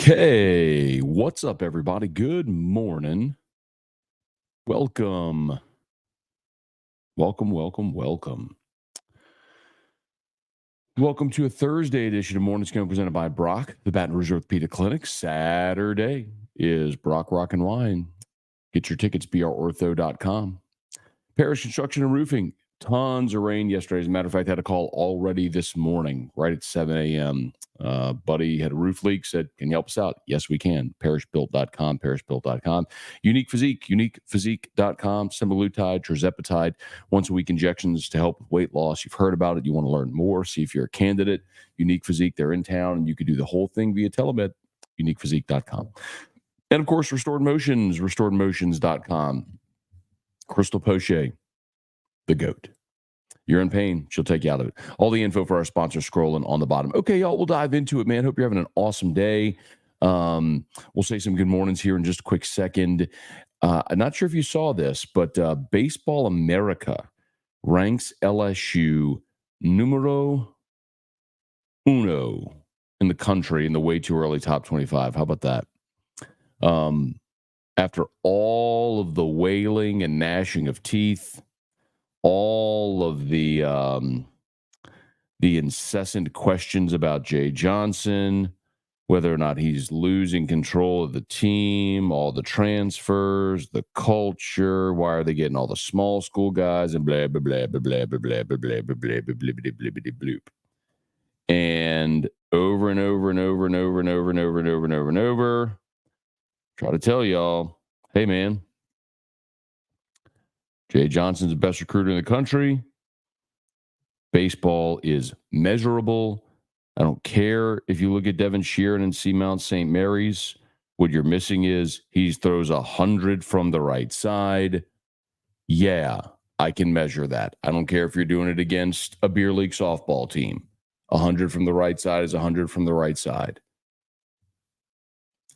Okay, what's up, everybody? Good morning. Welcome. Welcome. Welcome to a Thursday edition of Morning Scone presented by Brock, the Baton Rouge Orthopedic Clinic. Saturday is Brock Rock and Wine. Get your tickets, brortho.com. Parish Construction and Roofing. Tons of rain yesterday. As a matter of fact, I had a call already this morning, right at 7 a.m. Buddy had a roof leak, said, can you help us out? Yes, we can. Parishbuilt.com. Uniquephysique.com. Semaglutide, tirzepatide, once-a-week injections to help with weight loss. You've heard about it. You want to learn more, see if you're a candidate. Unique Physique, they're in town, and you could do the whole thing via telemed. Uniquephysique.com. And, of course, Restored Motions, restoredmotions.com. Crystal Poche, the GOAT. You're in pain, she'll take you out of it. All the info for our sponsor scrolling on the bottom. Okay, y'all, we'll dive into it, man. Hope you're having an awesome day. We'll say some good mornings here in just a quick second. I'm not sure if you saw this, but Baseball America ranks LSU numero uno in the country in the way too early top 25. How about that? After all of the wailing and gnashing of teeth, all of the incessant questions about Jay Johnson, whether or not he's losing control of the team, all the transfers, the culture, why are they getting all the small school guys, and blah, blah, blah, blah, blah, blah, blah, blah, blah, blah, blah, blah, blah, blah, blah, bloop. And over and over and over and over and over and over and over and over and over, try to tell y'all, hey, man, Jay Johnson's the best recruiter in the country. Baseball is measurable. I don't care if you look at Devin Sheeran and see Mount St. Mary's. What you're missing is he throws 100 from the right side. Yeah, I can measure that. I don't care if you're doing it against a beer league softball team. 100 from the right side is 100 from the right side.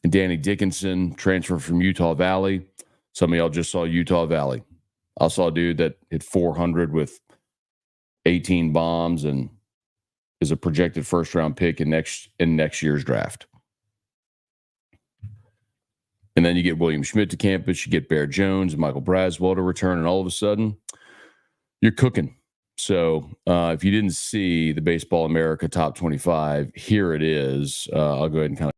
And Danny Dickinson, transfer from Utah Valley. Some of y'all just saw Utah Valley. I saw a dude that hit 400 with 18 bombs and is a projected first-round pick in next year's draft. And then you get William Schmidt to campus, you get Bear Jones and Michael Braswell to return, and all of a sudden, you're cooking. So if you didn't see the Baseball America Top 25, here it is. I'll go ahead and kind of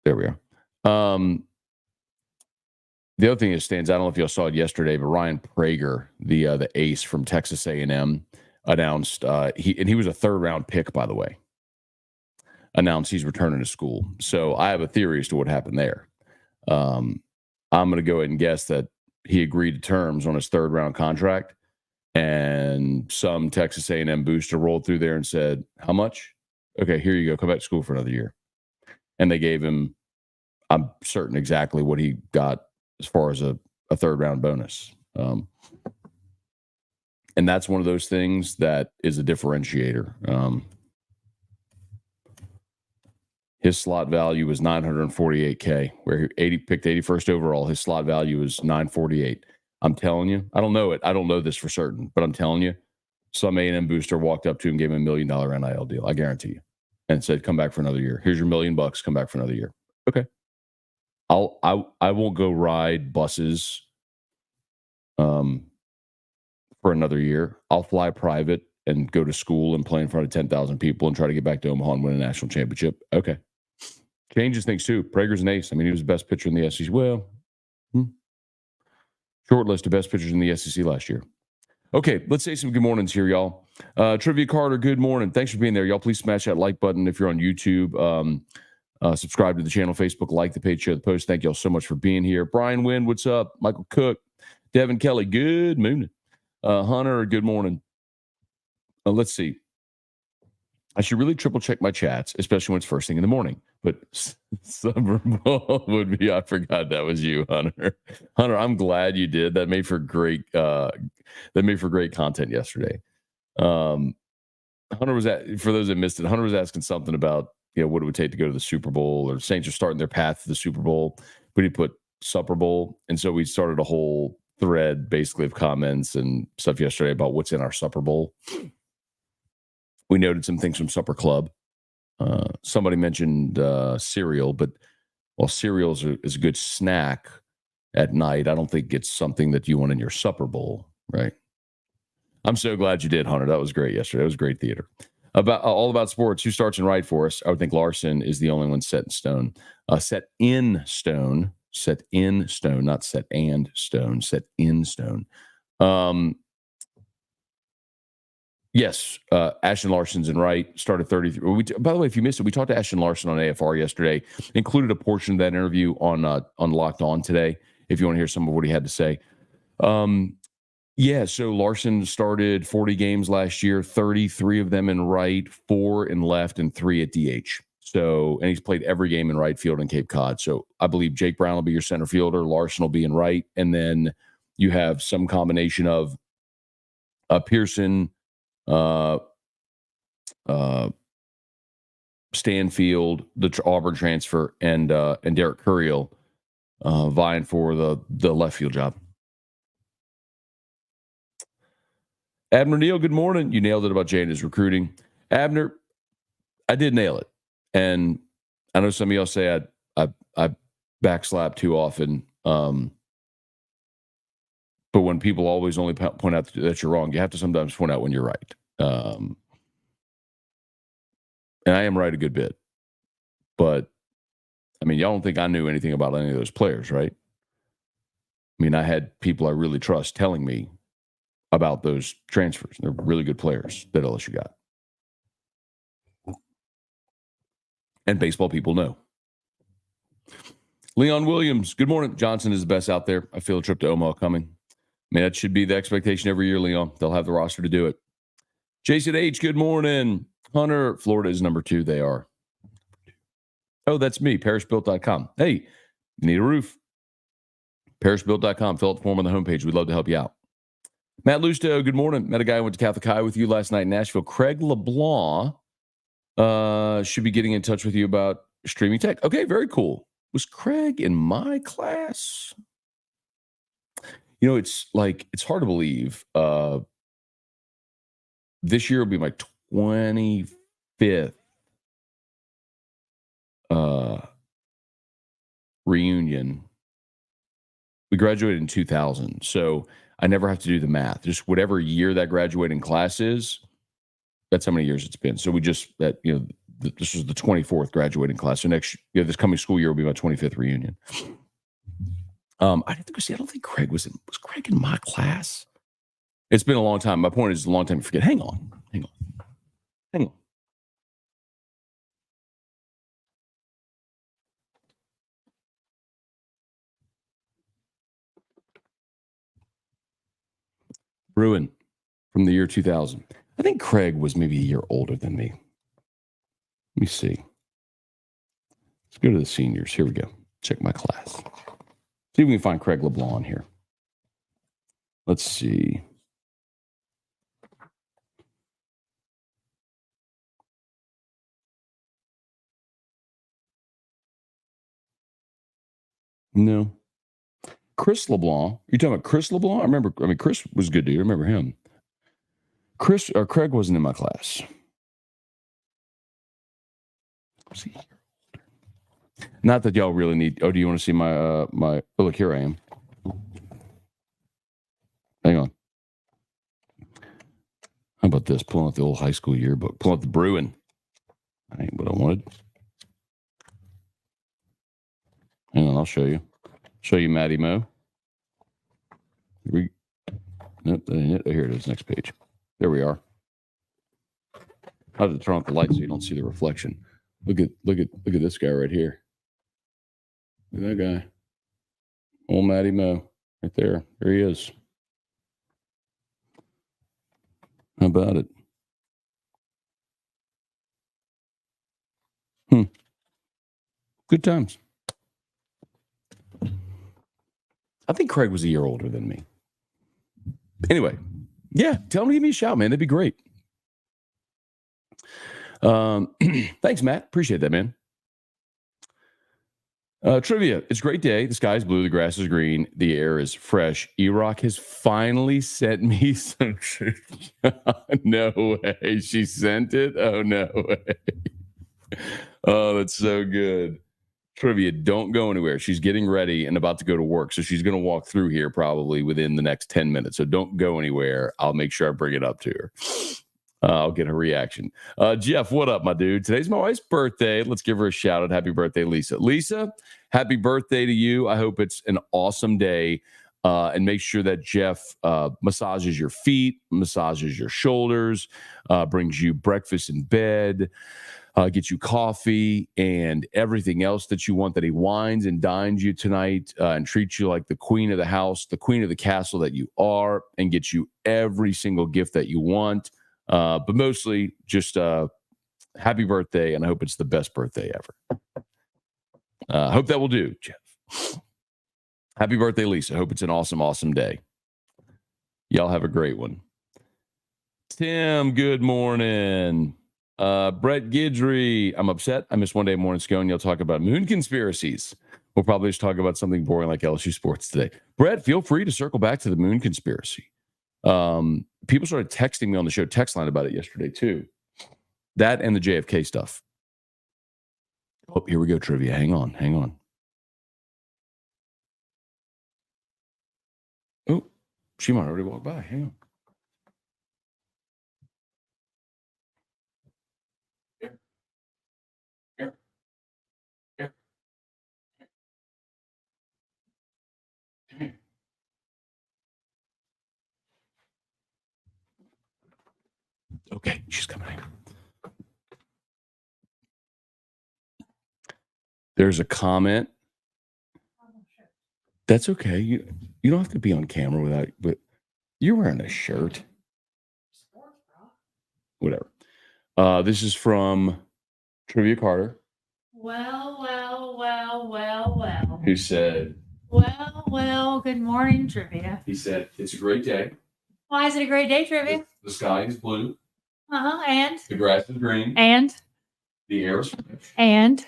there we are. The other thing that stands out, I don't know if y'all saw it yesterday, but Ryan Prager, the ace from Texas A&M, announced he was a third-round pick, by the way, announced he's returning to school. So I have a theory as to what happened there. I'm going to go ahead and guess that he agreed to terms on his third-round contract, and some Texas A&M booster rolled through there and said, how much? Okay, here you go. Come back to school for another year. And they gave him, I'm certain exactly what he got as far as a third-round bonus. And that's one of those things that is a differentiator. His slot value was $948K, where he picked 81st overall. His slot value is $948. I'm telling you, I don't know it. I don't know this for certain, but I'm telling you, some A&M booster walked up to him, gave him $1 million NIL deal. I guarantee you, and said, "Come back for another year. Here's your $1 million. Come back for another year." Okay, I won't go ride buses for another year. I'll fly private and go to school and play in front of 10,000 people and try to get back to Omaha and win a national championship. Okay. Changes things too. Prager's an ace. I mean, he was the best pitcher in the SEC. Well, Short list of best pitchers in the SEC last year. Okay, let's say some good mornings here, y'all. Trivia Carter, good morning. Thanks for being there, y'all. Please smash that like button if you're on YouTube. Subscribe to the channel, Facebook, like the page, share the post. Thank y'all so much for being here. Brian Wynn, what's up? Michael Cook, Devin Kelly, good morning. Hunter, good morning. Let's see. I should really triple check my chats, especially when it's first thing in the morning. But Super Bowl would be, I forgot that was you, Hunter. Hunter, I'm glad you did. That made for great content yesterday. Hunter was for those that missed it, Hunter was asking something about, what it would take to go to the Super Bowl, or Saints are starting their path to the Super Bowl, but he put Supper Bowl. And so we started a whole thread basically of comments and stuff yesterday about what's in our Supper Bowl. We noted some things from Supper Club. Somebody mentioned cereal, but while cereal is a good snack at night, I don't think it's something that you want in your Supper Bowl, right? I'm so glad you did, Hunter. That was great yesterday. It was great theater. All about sports. Who starts and right for us? I would think Larson is the only one set in stone. Set in stone. Set in stone, not set and stone. Set in stone. Yes, Ashton Larson's in right. Started 33. By the way, if you missed it, we talked to Ashton Larson on AFR yesterday. Included a portion of that interview on Locked On today, if you want to hear some of what he had to say. So Larson started 40 games last year, 33 of them in right, 4 in left, and 3 at DH. So, and he's played every game in right field in Cape Cod. So I believe Jake Brown will be your center fielder. Larson will be in right. And then you have some combination of Pearson, Stanfield, the Auburn transfer, and Derek Curiel vying for the left field job. Abner Neal, good morning. You nailed it about Jada's recruiting. Abner, I did nail it. And I know some of y'all say I backslap too often. But when people always only point out that you're wrong, you have to sometimes point out when you're right. And I am right a good bit. But, I mean, y'all don't think I knew anything about any of those players, right? I mean, I had people I really trust telling me about those transfers. They're really good players that LSU got. And baseball people know. Leon Williams, good morning. Johnson is the best out there. I feel a trip to Omaha coming. I mean, that should be the expectation every year, Leon. They'll have the roster to do it. Jason H., good morning. Hunter, Florida is number 2. They are. Oh, that's me, parishbuilt.com. Hey, you need a roof. Parishbuilt.com. Fill out the form on the homepage. We'd love to help you out. Matt Lusto, good morning. Met a guy who went to Catholic High with you last night in Nashville. Craig LeBlanc should be getting in touch with you about streaming tech. Okay, very cool. Was Craig in my class? It's hard to believe. This year will be my 25th reunion. We graduated in 2000, so I never have to do the math. Just whatever year that graduating class is, that's how many years it's been. So we just this was the 24th graduating class. So this coming school year will be my 25th reunion. I don't think Craig was Craig in my class? It's been a long time. My point is, it's a long time to forget. Hang on. Bruin from the year 2000. I think Craig was maybe a year older than me. Let me see. Let's go to the seniors. Here we go. Check my class. See if we can find Craig LeBlanc here. Let's see. No. Chris LeBlanc. You're talking about Chris LeBlanc? Chris was a good dude. I remember him. Craig wasn't in my class. See here. Not that y'all really need. Oh, do you want to see my Oh, look, here I am. Hang on. How about this? Pulling out the old high school yearbook. Pulling out the Bruin. That ain't what I wanted. Hang on, I'll show you. Show you Matty Mo. Nope, that ain't it. Oh, here it is. Next page. There we are. I have to turn off the light so you don't see the reflection. Look at this guy right here. Look at that guy. Old Matty Mo. Right there. There he is. How about it? Good times. I think Craig was a year older than me. Anyway, yeah, tell him to give me a shout, man. That'd be great. Thanks, Matt. Appreciate that, man. Trivia. It's a great day. The sky is blue. The grass is green. The air is fresh. E-Rock has finally sent me some. No way. She sent it? Oh, no way. Oh, that's so good. Trivia, don't go anywhere. She's getting ready and about to go to work. So she's going to walk through here probably within the next 10 minutes. So don't go anywhere. I'll make sure I bring it up to her. I'll get her reaction. Jeff, what up, my dude? Today's my wife's birthday. Let's give her a shout out. Happy birthday, Lisa. Lisa, happy birthday to you. I hope it's an awesome day. And make sure that Jeff massages your feet, massages your shoulders, brings you breakfast in bed, gets you coffee and everything else that you want, that he wines and dines you tonight and treats you like the queen of the house, the queen of the castle that you are, and gets you every single gift that you want. But mostly just happy birthday, and I hope it's the best birthday ever. I hope that will do, Jeff. Happy birthday, Lisa. Hope it's an awesome, awesome day. Y'all have a great one. Tim, good morning. Brett Gidry, I'm upset. I missed one day morning Scone. You'll talk about moon conspiracies. We'll probably just talk about something boring like LSU sports today. Brett, feel free to circle back to the moon conspiracy. People started texting me on the show text line about it yesterday too. That and the JFK stuff. Oh, here we go. Trivia. Hang on. Oh, she might already walk by. Hang on. Okay, she's coming. There's a comment. That's okay. You don't have to be on camera without, but you're wearing a shirt. Whatever. This is from Trivia Carter. Well. Who said, Well, good morning, Trivia. He said, it's a great day. Why is it a great day, Trivia? The sky is blue. And? The grass is green. And? The air is fresh. And?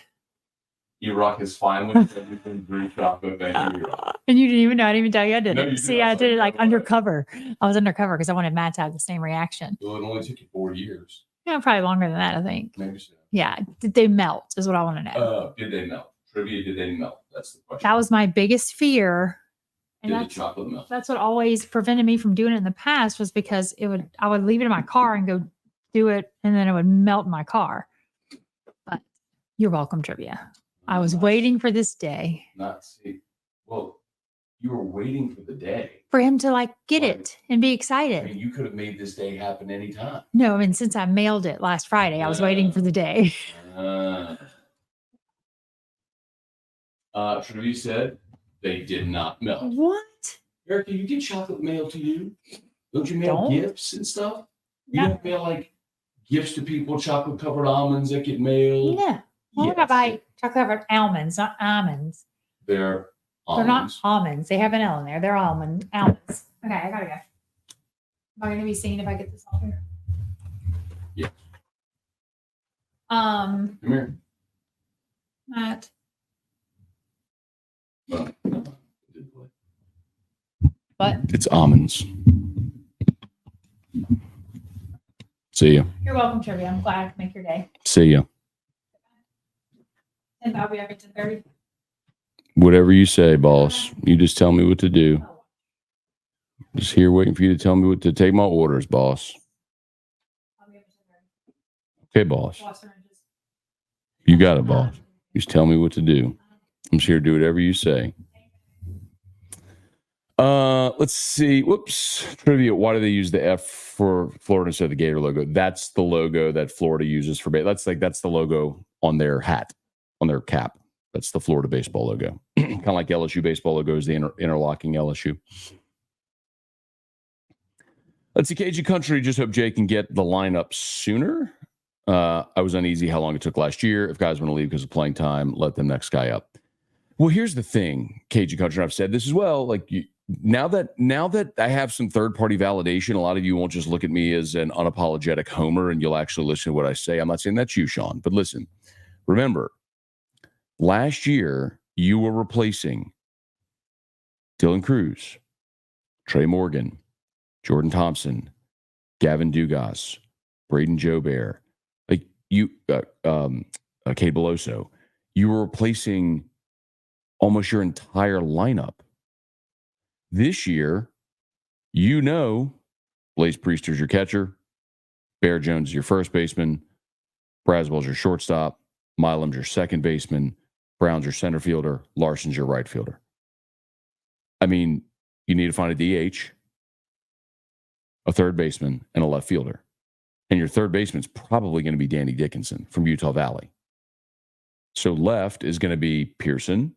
E-Rock is finally everything green chocolate. Thank you, E-Rock. And you didn't even know. I didn't even tell you I did No, it. you See, did. I did it like undercover. I was undercover because I wanted Matt to have the same reaction. Well, it only took you 4 years. Yeah, probably longer than that, I think. Maybe so. Yeah. Did they melt is what I want to know. Did they melt? Trivia, did they melt? That's the question. That was my biggest fear. And did the chocolate melt? That's what always prevented me from doing it in the past, was because I would leave it in my car and go do it, and then it would melt in my car. But you're welcome, Trivia. I was waiting for this day. Well, you were waiting for the day. For him to get it and be excited. I mean, you could have made this day happen anytime. No, I mean, since I mailed it last Friday, I was waiting for the day. Trivia said they did not melt. What? Erica, you get chocolate mailed to you? Don't you mail gifts and stuff? You don't mail gifts to people, chocolate covered almonds that get mailed? Yeah. Well, what about chocolate covered almonds, not almonds? They're almonds. They're not almonds. They have an L in there. They're almonds. Okay, I gotta go. Am I gonna be seen if I get this all here? Yeah. Come here. Matt. But it's almonds. See ya. You're welcome, Trivia. I'm glad I could make your day. See ya. And I'll be up at 10:30. Whatever you say, boss. You just tell me what to do. Just here waiting for you to tell me what to take my orders, boss. Okay, boss. You got it, boss. Just tell me what to do. I'm just here to do whatever you say. Let's see. Whoops. Trivia. Why do they use the F for Florida instead of the Gator logo? That's the logo that Florida uses for that's the logo on their hat, on their cap. That's the Florida baseball logo. Kind of like LSU baseball logo is the interlocking LSU. Let's see. Cajun Country. Just hope Jay can get the lineup sooner. I was uneasy how long it took last year. If guys want to leave because of playing time, let the next guy up. Well, here's the thing, Cajun Country. I've said this as well. Like now that I have some third-party validation, a lot of you won't just look at me as an unapologetic homer and you'll actually listen to what I say. I'm not saying that's you, Sean, but listen. Remember, last year you were replacing Dylan Cruz, Trey Morgan, Jordan Thompson, Gavin Dugas, Braden Joubert, like you, Cade Beloso. You were replacing almost your entire lineup. This year, Blaze Priester's your catcher, Bear Jones is your first baseman, Braswell's your shortstop, Milam's your second baseman, Brown's your center fielder, Larson's your right fielder. I mean, you need to find a DH, a third baseman, and a left fielder. And your third baseman's probably going to be Danny Dickinson from Utah Valley. So left is going to be Pearson,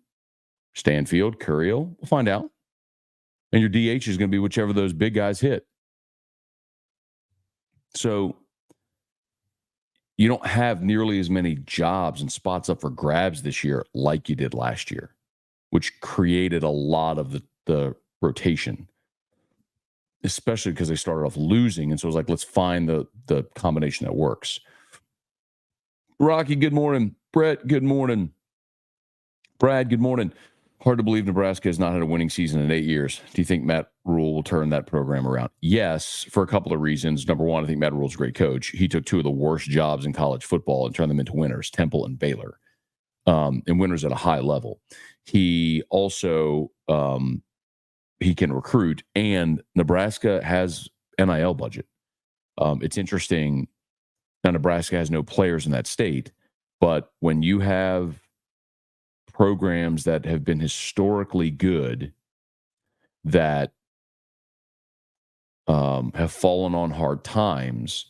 Stanfield, Curiel. We'll find out. And your DH is going to be whichever of those big guys hit. So you don't have nearly as many jobs and spots up for grabs this year like you did last year, which created a lot of the rotation, especially because they started off losing. And so it was like, let's find the combination that works. Rocky, good morning. Brett, good morning. Brad, good morning. Hard to believe Nebraska has not had a winning season in 8 years. Do you think Matt Rule will turn that program around? Yes, for a couple of reasons. Number one, I think Matt Rule's a great coach. He took two of the worst jobs in college football and turned them into winners, Temple and Baylor, and winners at a high level. He also he can recruit, and Nebraska has NIL budget. It's interesting. Now, Nebraska has no players in that state, but when you have programs that have been historically good that have fallen on hard times,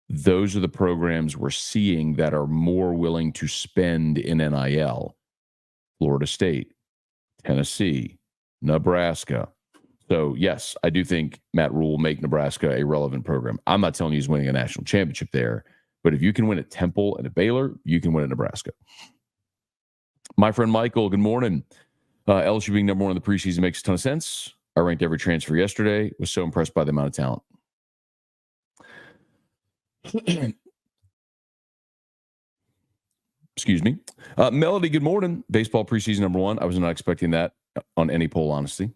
those are the programs we're seeing that are more willing to spend in NIL. Florida State, Tennessee, Nebraska. So, yes, I do think Matt Rule will make Nebraska a relevant program. I'm not telling you he's winning a national championship there, but if you can win at Temple and at Baylor, you can win at Nebraska. My friend Michael, good morning. LSU being number one in the preseason makes a ton of sense. I ranked every transfer yesterday. Was so impressed by the amount of talent. Excuse me. Melody, good morning. Baseball preseason number one. I was not expecting that on any poll, honestly.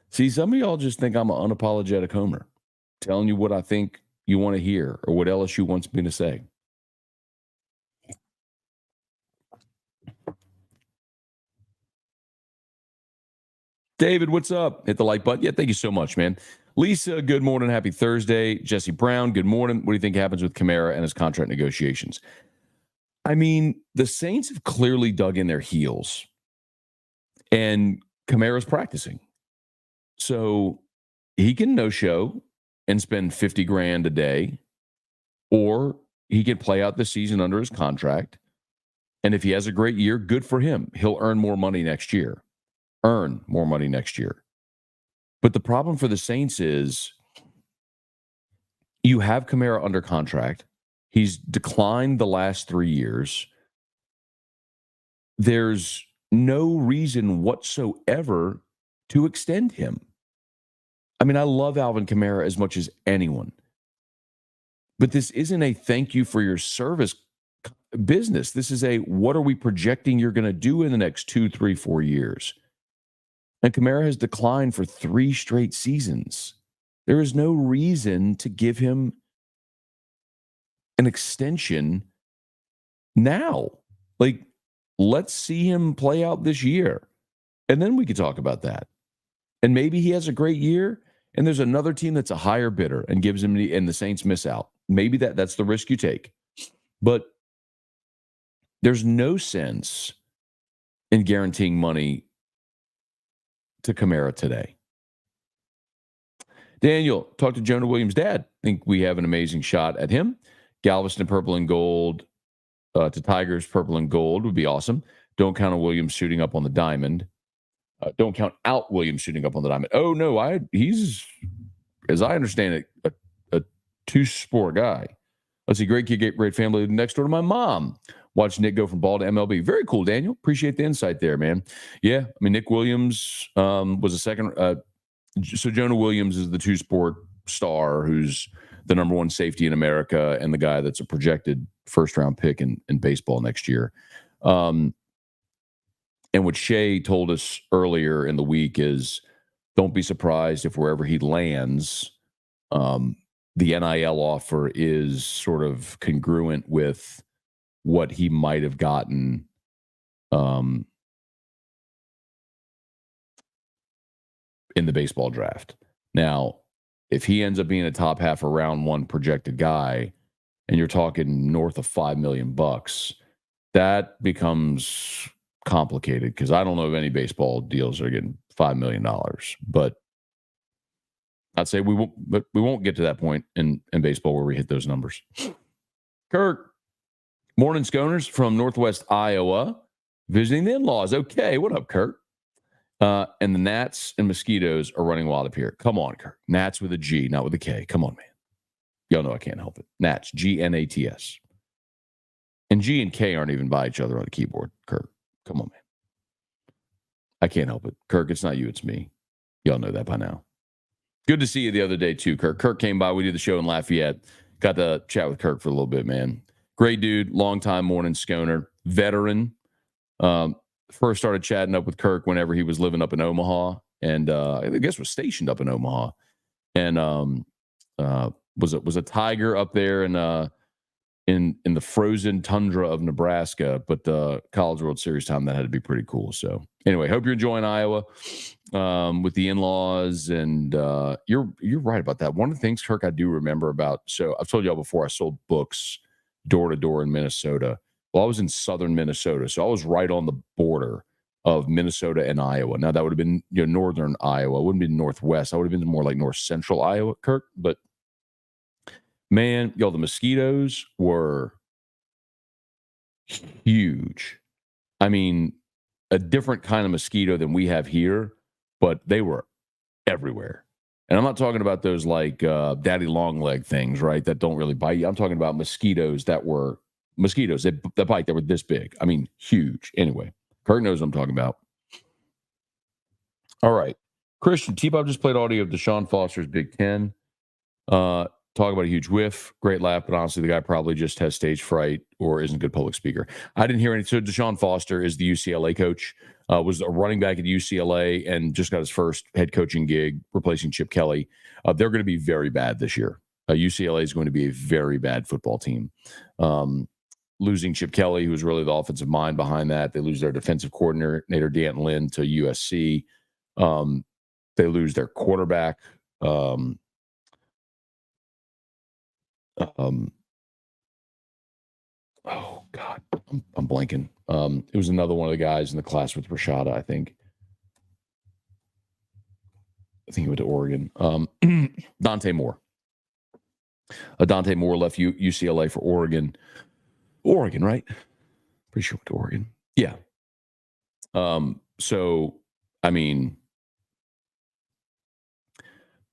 See, some of y'all just think I'm an unapologetic homer, telling you what I think you want to hear or what LSU wants me to say. David, what's up? Hit the like button. Yeah, thank you so much, man. Lisa, good morning. Happy Thursday. Jesse Brown, good morning. What do you think happens with Kamara and his contract negotiations? I mean, the Saints have clearly dug in their heels, and Kamara's practicing. So he can no-show and spend $50,000 a day, or he can play out the season under his contract. And if he has a great year, good for him. He'll earn more money next year. But the problem for the Saints is you have Kamara under contract. He's declined the last 3 years. There's no reason whatsoever to extend him. I mean, I love Alvin Kamara as much as anyone. But this isn't a thank you for your service business. This is a what are we projecting you're going to do in the next 2, 3, 4 years? And Kamara has declined for 3 straight seasons. There is no reason to give him an extension now. Like, let's see him play out this year. And then we could talk about that. And maybe he has a great year, and there's another team that's a higher bidder and gives him and the Saints miss out. Maybe that's the risk you take. But there's no sense in guaranteeing money to Kamara today. Daniel, talk to Jonah Williams' dad. Think we have an amazing shot at him. Galveston purple and gold to Tigers purple and gold would be awesome. Don't count on Williams shooting up on the diamond. Don't count out Williams shooting up on the diamond. Oh, no, he's, as I understand it, a two-sport guy. Let's see, great kid, great family next door to my mom. Watch Nick go from ball to MLB. Very cool, Daniel. Appreciate the insight there, man. Yeah, I mean, Nick Williams was a second. So Jonah Williams is the two-sport star who's the number one safety in America and the guy that's a projected first-round pick in baseball next year. And what Shea told us earlier in the week is don't be surprised if wherever he lands, the NIL offer is sort of congruent with what he might have gotten in the baseball draft. Now, if he ends up being a top half of round one projected guy, and you're talking north of $5 million, that becomes complicated because I don't know if any baseball deals are getting $5 million. But I'd say we won't get to that point in baseball where we hit those numbers. Kirk, morning Sconers from Northwest Iowa, visiting the in-laws. Okay, what up, Kirk? And the gnats and mosquitoes are running wild up here. Come on, Kirk. Gnats with a G, not with a K. Come on, man. Y'all know I can't help it. Gnats, G-N-A-T-S. And G and K aren't even by each other on the keyboard, Kirk. Come on, man. I can't help it. Kirk, it's not you, it's me. Y'all know that by now. Good to see you the other day, too, Kirk. Kirk came by. We did the show in Lafayette. Got to chat with Kirk for a little bit, man. Great dude, long-time morning Sconer, veteran. First started chatting up with Kirk whenever he was living up in Omaha, and I guess was stationed up in Omaha, and was a Tiger up there in the frozen tundra of Nebraska. But the College World Series time, that had to be pretty cool. So anyway, hope you're enjoying Iowa with the in-laws, and you're right about that. One of the things, Kirk, I do remember about. So I've told y'all before, I sold books door to door in Minnesota. Well, I was in southern Minnesota, so I was right on the border of Minnesota and Iowa. Now, that would have been northern Iowa. It wouldn't be northwest. I would have been more like north central Iowa, Kirk. But, man, the mosquitoes were huge. I mean, a different kind of mosquito than we have here, but they were everywhere. And I'm not talking about those like daddy long leg things, right, that don't really bite you. I'm talking about mosquitoes that were mosquitoes that bite that were this big. I mean, huge. Anyway, Kirk knows what I'm talking about. All right. Christian, T-Bob just played audio of Deshaun Foster's Big Ten. Talk about a huge whiff. Great laugh, but honestly, the guy probably just has stage fright or isn't a good public speaker. I didn't hear any. So Deshaun Foster is the UCLA coach, was a running back at UCLA and just got his first head coaching gig replacing Chip Kelly. They're going to be very bad this year. UCLA is going to be a very bad football team. Losing Chip Kelly, who was really the offensive mind behind that. They lose their defensive coordinator, Dan Lynn, to USC. They lose their quarterback. Oh, God, I'm blanking. It was another one of the guys in the class with Rashada, I think. He went to Oregon. Dante Moore. Dante Moore left UCLA for Oregon. Oregon, right? Pretty sure went to Oregon. Yeah. So, I mean,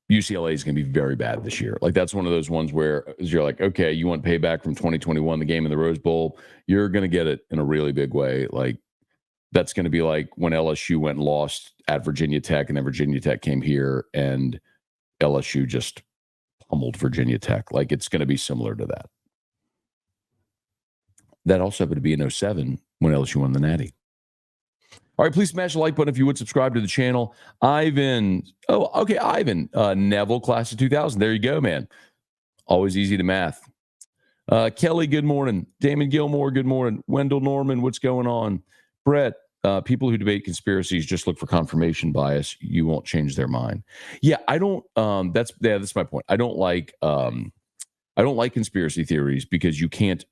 UCLA is going to be very bad this year. Like, that's one of those ones where you're like, okay, you want payback from 2021, the game in the Rose Bowl. You're going to get it in a really big way. Like, that's going to be like when LSU went and lost at Virginia Tech, and then Virginia Tech came here and LSU just pummeled Virginia Tech. Like, it's going to be similar to that. That also happened to be in 2007 when LSU won the Natty. All right, please smash the like button if you would. Subscribe to the channel. Ivan. Oh, okay, Ivan. Neville, class of 2000. There you go, man. Always easy to math. Kelly, good morning. Damon Gilmore, good morning. Wendell Norman, what's going on? Brett, people who debate conspiracies just look for confirmation bias. You won't change their mind. Yeah, I don't. That's my point. I don't like conspiracy theories because you can't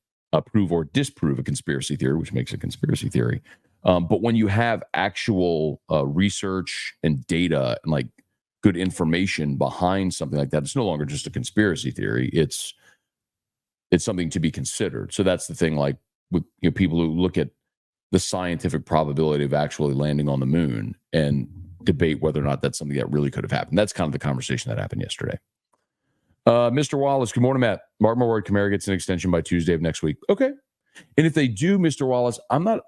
prove or disprove a conspiracy theory, which makes a conspiracy theory. But when you have actual research and data and like good information behind something like that, it's no longer just a conspiracy theory. It's something to be considered. So that's the thing, like with people who look at the scientific probability of actually landing on the moon and debate whether or not that's something that really could have happened. That's kind of the conversation that happened yesterday. Mr. Wallace, good morning, Matt. Mark my word, Kamara gets an extension by Tuesday of next week. Okay. And if they do, Mr. Wallace, I'm not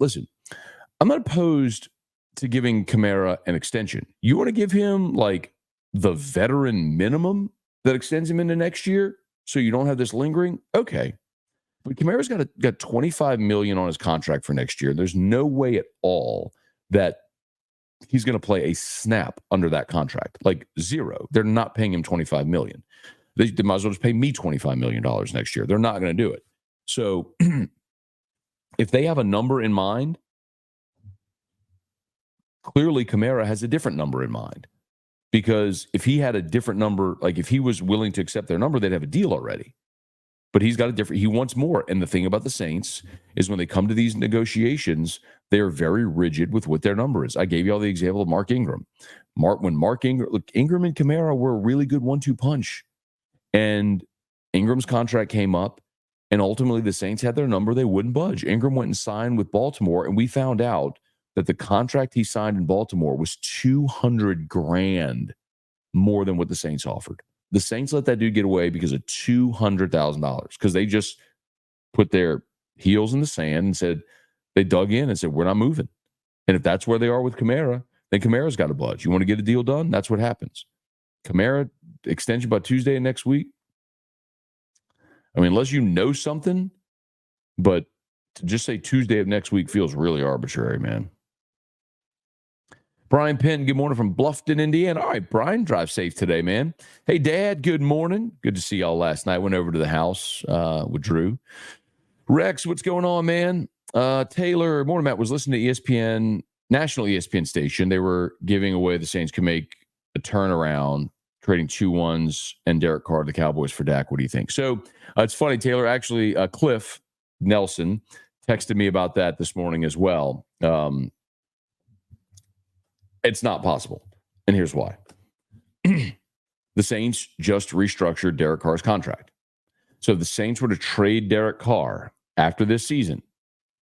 opposed to giving Kamara an extension. You want to give him like the veteran minimum that extends him into next year so you don't have this lingering? Okay. But Kamara's got $25 million on his contract for next year. There's no way at all that he's going to play a snap under that contract. Like zero. They're not paying him $25 million. They might as well just pay me $25 million next year. They're not going to do it. So if they have a number in mind, clearly Kamara has a different number in mind. Because if he had a different number, like if he was willing to accept their number, they'd have a deal already. But he's got a different, he wants more. And the thing about the Saints is when they come to these negotiations, they are very rigid with what their number is. I gave you all the example of Mark Ingram. Ingram and Kamara were a really good 1-2 punch. And Ingram's contract came up, and ultimately the Saints had their number. They wouldn't budge. Ingram went and signed with Baltimore, and we found out that the contract he signed in Baltimore was $200,000 more than what the Saints offered. The Saints let that dude get away because of $200,000, because they just put their heels in the sand and said, they dug in and said, we're not moving. And if that's where they are with Kamara, then Kamara's got to budge. You want to get a deal done? That's what happens. Kamara, extension by Tuesday of next week. I mean, unless you know something, but to just say Tuesday of next week feels really arbitrary, man. Brian Penn, good morning from Bluffton, Indiana. All right, Brian, drive safe today, man. Hey, Dad, good morning. Good to see y'all last night. Went over to the house with Drew. Rex, what's going on, man? Taylor, morning, Matt, was listening to ESPN, national ESPN station. They were giving away the Saints can make a turnaround, trading 2-1s and Derek Carr to the Cowboys for Dak. What do you think? So it's funny, Taylor, actually, Cliff Nelson texted me about that this morning as well. It's not possible. And here's why. The Saints just restructured Derek Carr's contract. So if the Saints were to trade Derek Carr after this season,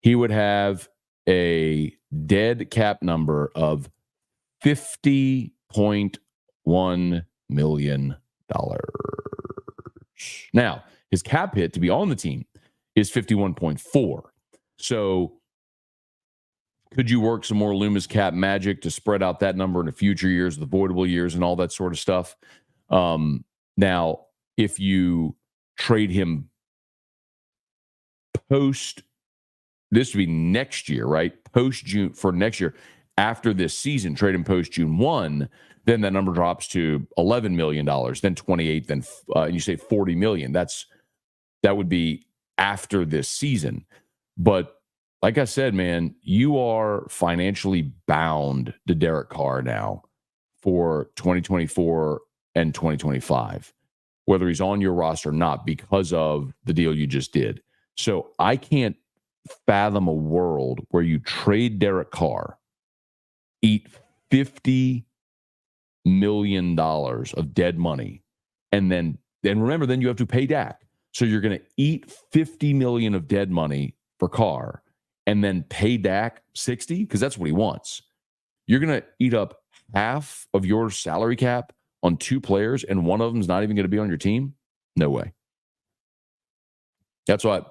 he would have a dead cap number of $50.1 million. Now, his cap hit to be on the team is 51.4. So could you work some more Loomis cap magic to spread out that number into future years, the voidable years, and all that sort of stuff? Now, if you trade him this would be next year, right? Post June for next year, after this season, trade him post June 1, then that number drops to $11 million, then 28, then you say $40 million. That would be after this season. But like I said, man, you are financially bound to Derek Carr now for 2024 and 2025, whether he's on your roster or not, because of the deal you just did. So I can't fathom a world where you trade Derek Carr, eat $50 million of dead money, and then remember, then you have to pay Dak. So you're going to eat $50 million of dead money for Carr and then pay Dak 60, because that's what he wants. You're going to eat up half of your salary cap on 2 players, and one of them is not even going to be on your team? No way. That's why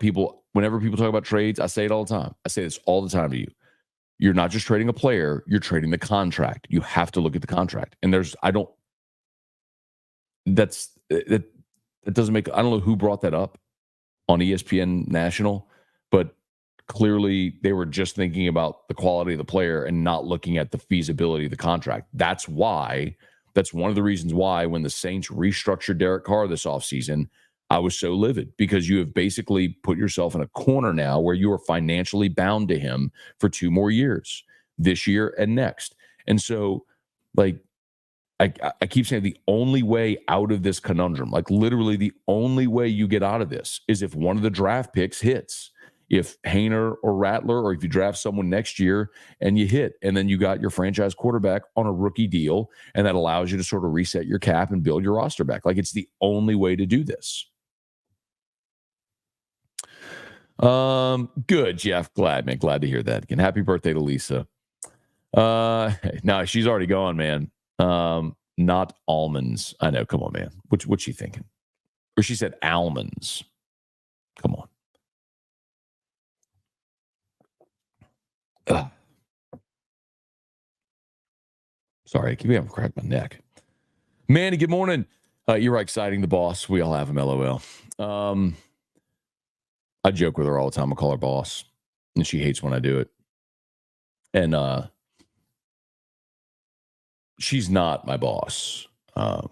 whenever people talk about trades, I say it all the time. I say this all the time to you. You're not just trading a player, you're trading the contract. You have to look at the contract. And that doesn't make, I don't know who brought that up on ESPN National, but clearly they were just thinking about the quality of the player and not looking at the feasibility of the contract. That's one of the reasons why when the Saints restructured Derek Carr this offseason, I was so livid, because you have basically put yourself in a corner now where you are financially bound to him for 2 more years, this year and next. And so, like, I keep saying the only way out of this conundrum, like literally the only way you get out of this, is if one of the draft picks hits. if Hainer or Rattler, or if you draft someone next year and you hit, and then you got your franchise quarterback on a rookie deal, and that allows you to sort of reset your cap and build your roster back. Like, it's the only way to do this. Good, Jeff. Glad to hear that again. Happy birthday to Lisa. No, she's already gone, man. Not almonds. I know. Come on, man. What's she thinking? Or she said almonds. Come on. Ugh. Sorry, I keep having to crack my neck. Manny, good morning. You're exciting the boss. We all have him, LOL. I joke with her all the time. I call her boss, and she hates when I do it. And she's not my boss. I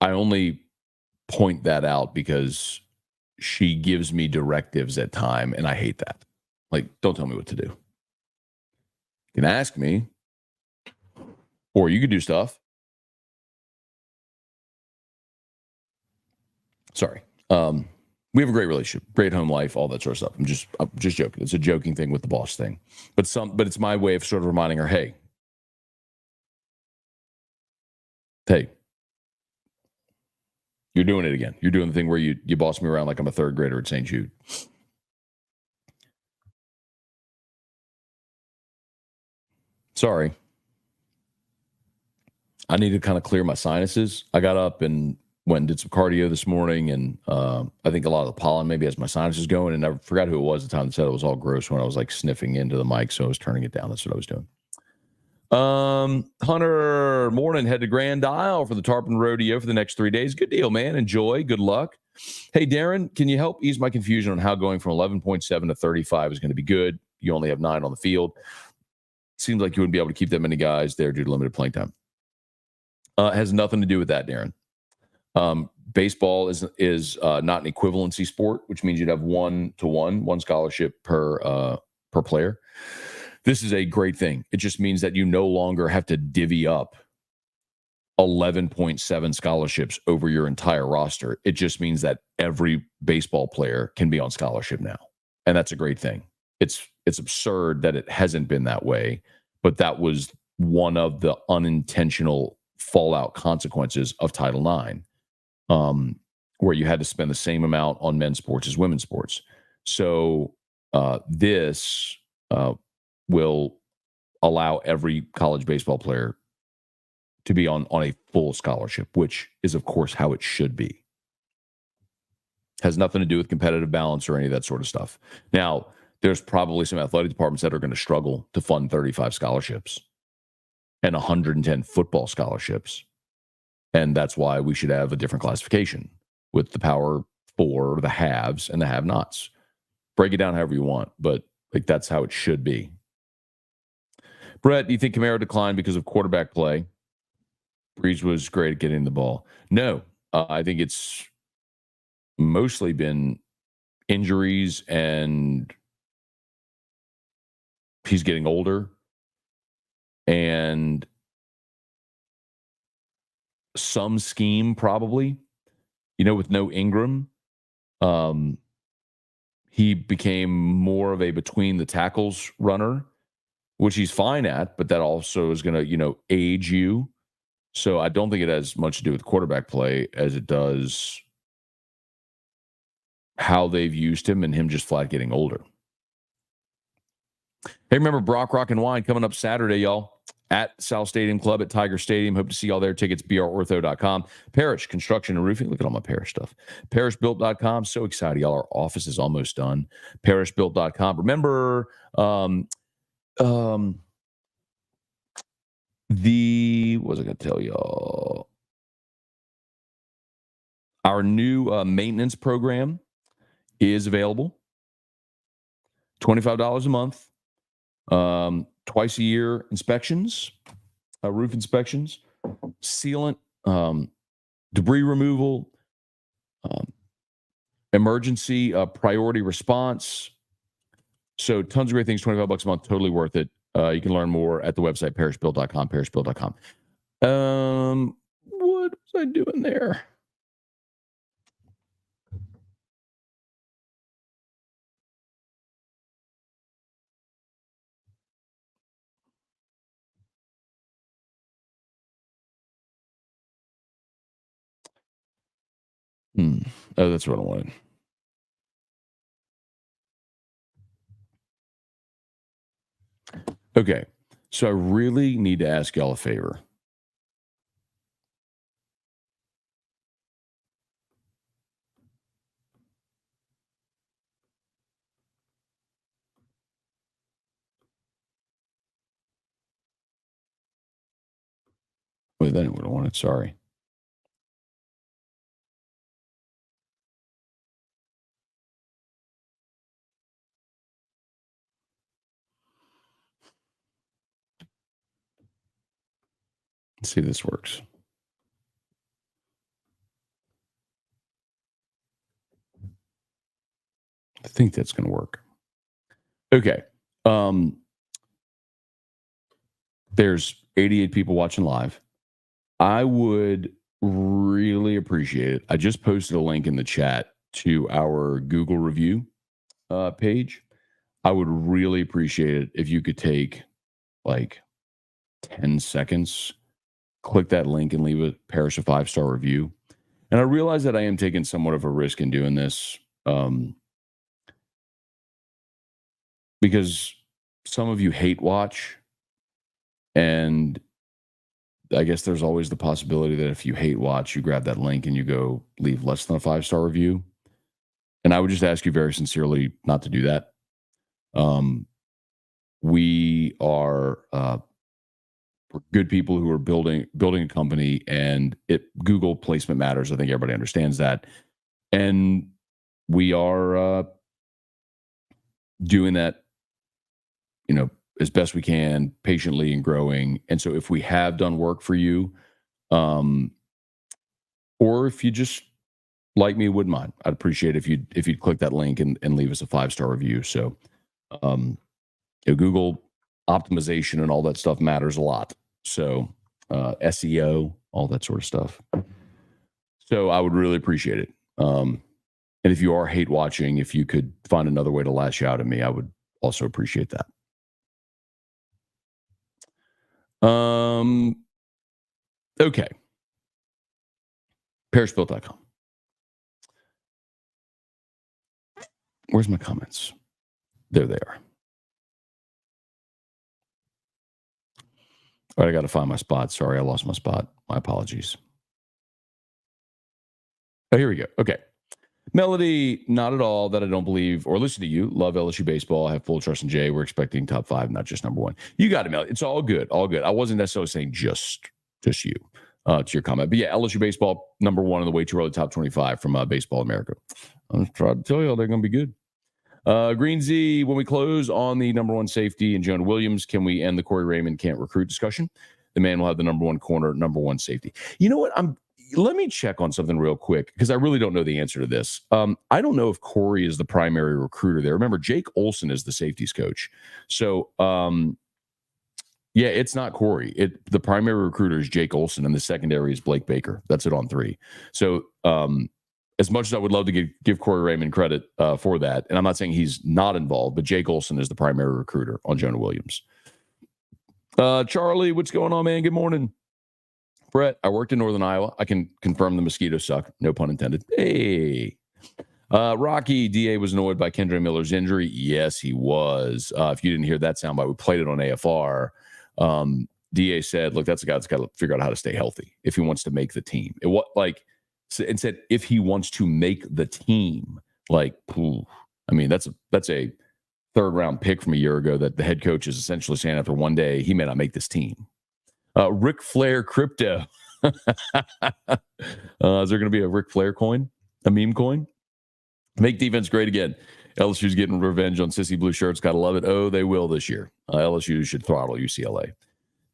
only point that out because she gives me directives at time, and I hate that. Like, don't tell me what to do. You can ask me, or you can do stuff. Sorry. We have a great relationship, great home life, all that sort of stuff. I'm just joking. It's a joking thing with the boss thing, but it's my way of sort of reminding her, hey, you're doing it again. You're doing the thing where you boss me around like I'm a third grader at St. Jude. Sorry. I need to kind of clear my sinuses. I got up and went and did some cardio this morning, and I think a lot of the pollen maybe has my sinuses going, and I forgot who it was at the time that said it was all gross when I was like sniffing into the mic, so I was turning it down. That's what I was doing. Hunter, morning, head to Grand Isle for the Tarpon Rodeo for the next 3 days. Good deal, man. Enjoy. Good luck. Hey, Darren, can you help ease my confusion on how going from 11.7 to 35 is going to be good? You only have 9 on the field. Seems like you wouldn't be able to keep that many guys there due to limited playing time. It has nothing to do with that, Darren. Baseball is not an equivalency sport, which means you'd have 1-to-1, one scholarship per player. This is a great thing. It just means that you no longer have to divvy up 11.7 scholarships over your entire roster. It just means that every baseball player can be on scholarship now. And that's a great thing. It's absurd that it hasn't been that way, but that was one of the unintentional fallout consequences of Title IX, where you had to spend the same amount on men's sports as women's sports. So this will allow every college baseball player to be on a full scholarship, which is, of course, how it should be. Has nothing to do with competitive balance or any of that sort of stuff. Now, there's probably some athletic departments that are going to struggle to fund 35 scholarships and 110 football scholarships. And that's why we should have a different classification with the power for the haves and the have-nots. Break it down however you want, but like that's how it should be. Brett, do you think Kamara declined because of quarterback play? Breeze was great at getting the ball. No, I think it's mostly been injuries, and he's getting older, and some scheme probably, with no Ingram. He became more of a between the tackles runner, which he's fine at, but that also is going to, age you. So I don't think it has much to do with quarterback play as it does how they've used him and him just flat getting older. Hey, remember Brock Rock and Wine coming up Saturday, y'all, at Sal Stadium Club at Tiger Stadium. Hope to see y'all there. Tickets, brortho.com. Parish Construction and Roofing. Look at all my Parish stuff. Parishbuilt.com. So excited, y'all. Our office is almost done. Parishbuilt.com. Remember, what was I going to tell y'all? Our new maintenance program is available. $25 a month. Twice a year inspections, roof inspections, sealant, debris removal, emergency priority response. So tons of great things, $25 a month, totally worth it. You can learn more at the website, parishbuilt.com, parishbuilt.com. What was I doing there? Oh, that's what I wanted. Okay. So I really need to ask y'all a favor. Wait, that ain't what I wanted. Sorry. Let's see if this works. I think that's going to work. Okay. There's 88 people watching live. I would really appreciate it. I just posted a link in the chat to our Google review page. I would really appreciate it if you could take like 10 seconds, click that link and leave a Parish a 5-star review. And I realize that I am taking somewhat of a risk in doing this because some of you hate watch. And I guess there's always the possibility that if you hate watch, you grab that link and you go leave less than a 5-star review. And I would just ask you very sincerely not to do that. We are good people who are building a company, and Google placement matters. I think everybody understands that. And we are doing that, as best we can, patiently and growing. And so if we have done work for you, or if you just like me, wouldn't mind, I'd appreciate if you'd click that link and leave us a 5-star review. So Google optimization and all that stuff matters a lot. So SEO, all that sort of stuff. So I would really appreciate it. And if you are hate watching, if you could find another way to lash out at me, I would also appreciate that. Okay. Parishbuilt.com. Where's my comments? There they are. All right, I got to find my spot. Sorry, I lost my spot. My apologies. Oh, here we go. Okay. Melody, not at all that I don't believe or listen to you. Love LSU baseball. I have full trust in Jay. We're expecting top 5, not just number 1. You got it, Melody. It's all good. All good. I wasn't necessarily saying just you to your comment. But yeah, LSU baseball, number 1 in the way too early top 25 from Baseball America. I'm trying to tell you all they're going to be good. Green Z, when we close on the number 1 safety and Jonah Williams, can we end the Corey Raymond can't recruit discussion? The man will have the number 1 corner, number 1 safety. You know what? Let me check on something real quick because I really don't know the answer to this. I don't know if Corey is the primary recruiter there. Remember, Jake Olson is the safeties coach. So, yeah, it's not Corey. The primary recruiter is Jake Olson, and the secondary is Blake Baker. That's it on 3. So, as much as I would love to give Corey Raymond credit for that, and I'm not saying he's not involved, but Jake Olson is the primary recruiter on Jonah Williams. Charlie, what's going on, man? Good morning. Brett, I worked in Northern Iowa. I can confirm the mosquitoes suck. No pun intended. Hey. Rocky, DA was annoyed by Kendre Miller's injury. Yes, he was. If you didn't hear that soundbite, we played it on AFR. DA said, look, that's a guy that's got to figure out how to stay healthy if he wants to make the team. And said if he wants to make the team, that's a 3rd-round pick from a year ago that the head coach is essentially saying after one day he may not make this team. Ric Flair crypto. Is there going to be a Ric Flair coin, a meme coin? Make defense great again. LSU's getting revenge on sissy blue shirts. Gotta love it. Oh, they will this year. LSU should throttle UCLA.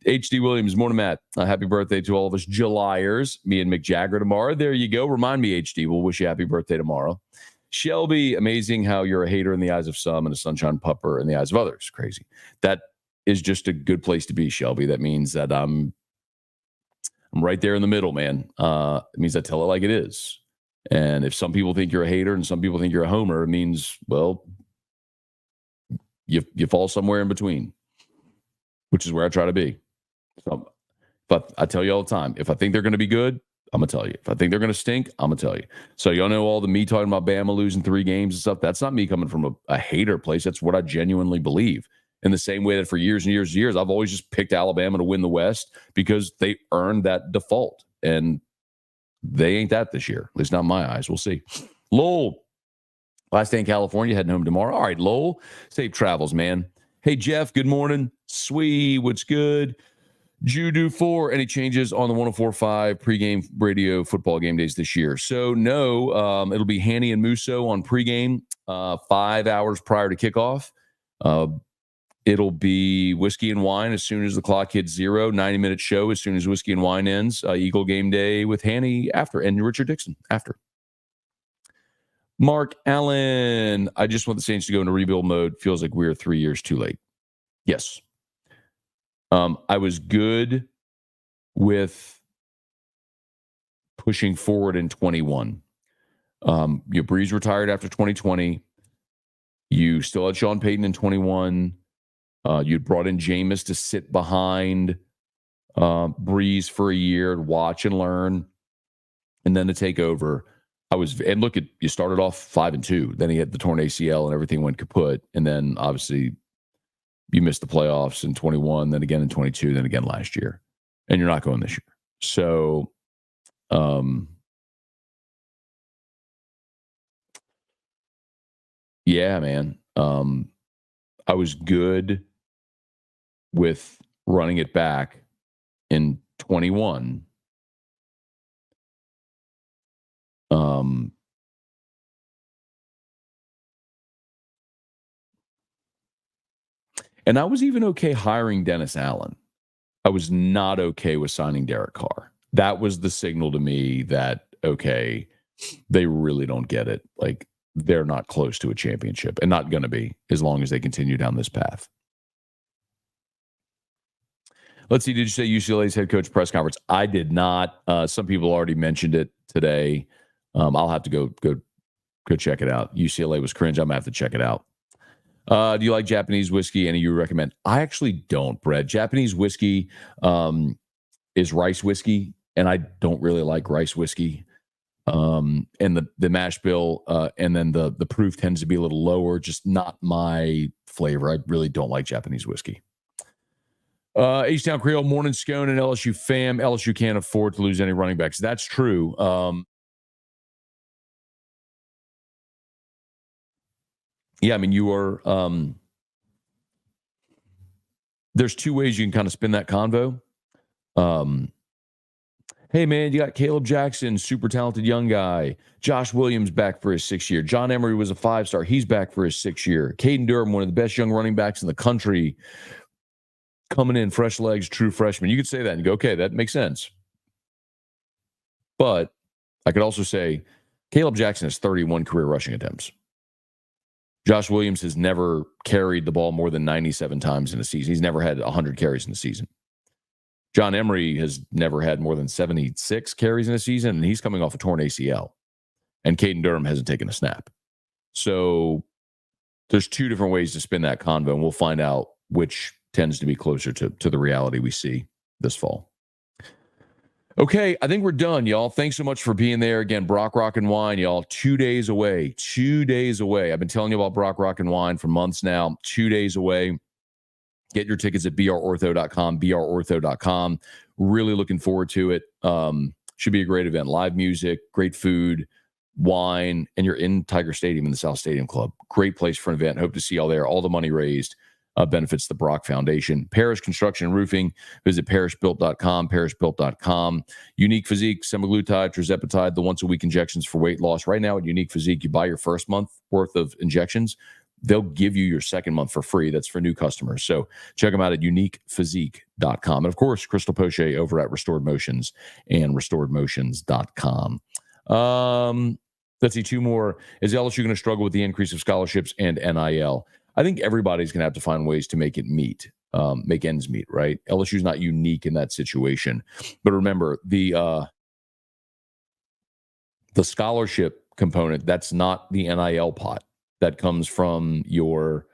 HD Williams, morning, Matt. Happy birthday to all of us Julyers. Me and Mick Jagger tomorrow. There you go. Remind me, HD. We'll wish you happy birthday tomorrow. Shelby, amazing how you're a hater in the eyes of some and a sunshine pupper in the eyes of others. Crazy. That is just a good place to be, Shelby. That means that I'm right there in the middle, man. It means I tell it like it is. And if some people think you're a hater and some people think you're a homer, it means, well, you fall somewhere in between, which is where I try to be. So, but I tell you all the time, if I think they're going to be good, I'm going to tell you. If I think they're going to stink, I'm going to tell you. So y'all know all the me talking about Bama losing 3 games and stuff. That's not me coming from a hater place. That's what I genuinely believe. In the same way that for years and years and years, I've always just picked Alabama to win the West because they earned that default. And they ain't that this year. At least not in my eyes. We'll see. Lowell, last day in California, heading home tomorrow. All right, Lowell, safe travels, man. Hey, Jeff, good morning. Sweet, what's good? Judo 4, any changes on the 104.5 pregame radio football game days this year? So, no, it'll be Hanny and Musso on pregame 5 hours prior to kickoff. It'll be Whiskey and Wine as soon as the clock hits 0, 90-minute show as soon as Whiskey and Wine ends. Eagle game day with Hanny after, and Richard Dixon after. Mark Allen, I just want the Saints to go into rebuild mode. Feels like we're 3 years too late. Yes. I was good with pushing forward in 21. Breeze retired after 2020. You still had Sean Payton in 21. You'd brought in Jameis to sit behind Breeze for a year, watch and learn, and then to take over. And look at, you started off 5-2. Then he had the torn ACL and everything went kaput. And then obviously you missed the playoffs in 21, then again in 22, then again last year. And you're not going this year. So, yeah, man. I was good with running it back in 21. And I was even okay hiring Dennis Allen. I was not okay with signing Derek Carr. That was the signal to me that, okay, they really don't get it. Like, they're not close to a championship and not going to be as long as they continue down this path. Let's see. Did you say UCLA's head coach press conference? I did not. Some people already mentioned it today. I'll have to go check it out. UCLA was cringe. I'm going to have to check it out. Do you like Japanese whiskey? Any you recommend? I actually don't, Brett. Japanese whiskey is rice whiskey, and I don't really like rice whiskey. And the mash bill, and then the proof tends to be a little lower, just not my flavor. I really don't like Japanese whiskey. H-Town Creole, morning Scone and LSU fam. LSU can't afford to lose any running backs. That's true. Yeah, I mean, you are, there's 2 ways you can kind of spin that convo. Hey, man, you got Caleb Jackson, super talented young guy. Josh Williams back for his 6th year. John Emery was a 5-star. He's back for his 6th year. Caden Durham, one of the best young running backs in the country, coming in, fresh legs, true freshman. You could say that and go, okay, that makes sense. But I could also say Caleb Jackson has 31 career rushing attempts. Josh Williams has never carried the ball more than 97 times in a season. He's never had 100 carries in a season. John Emery has never had more than 76 carries in a season, and he's coming off a torn ACL. And Caden Durham hasn't taken a snap. So there's 2 different ways to spin that convo, and we'll find out which tends to be closer to the reality we see this fall. Okay, I think we're done, y'all. Thanks so much for being there. Again, Brock Rock and Wine, y'all. 2 days away. 2 days away. I've been telling you about Brock Rock and Wine for months now. 2 days away. Get your tickets at brortho.com, brortho.com. Really looking forward to it. Should be a great event. Live music, great food, wine, and you're in Tiger Stadium in the South Stadium Club. Great place for an event. Hope to see y'all there. All the money raised benefits the Brock Foundation. Parish Construction and Roofing. Visit parishbuilt.com, parishbuilt.com. Unique Physique, semaglutide, tirzepatide, the once-a-week injections for weight loss. Right now at Unique Physique, you buy your first month worth of injections. They'll give you your second month for free. That's for new customers. So check them out at uniquephysique.com. And, of course, Crystal Poche over at Restored Motions and restoredmotions.com. Let's see, 2 more. Is LSU going to struggle with the increase of scholarships and NIL? I think everybody's going to have to find ways to make it meet, make ends meet, right? LSU's not unique in that situation. But remember, the scholarship component, that's not the NIL pot. That comes from your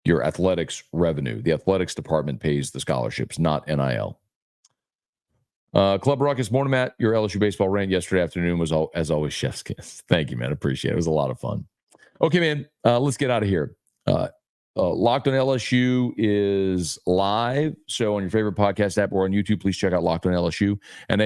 athletics revenue. The athletics department pays the scholarships, not NIL. Club Ruckus, morning, Matt. Your LSU baseball rant yesterday afternoon was, as always, chef's kiss. Thank you, man. Appreciate it. It was a lot of fun. Okay, man. Let's get out of here. Locked on LSU is live. So on your favorite podcast app or on YouTube, please check out Locked on LSU. And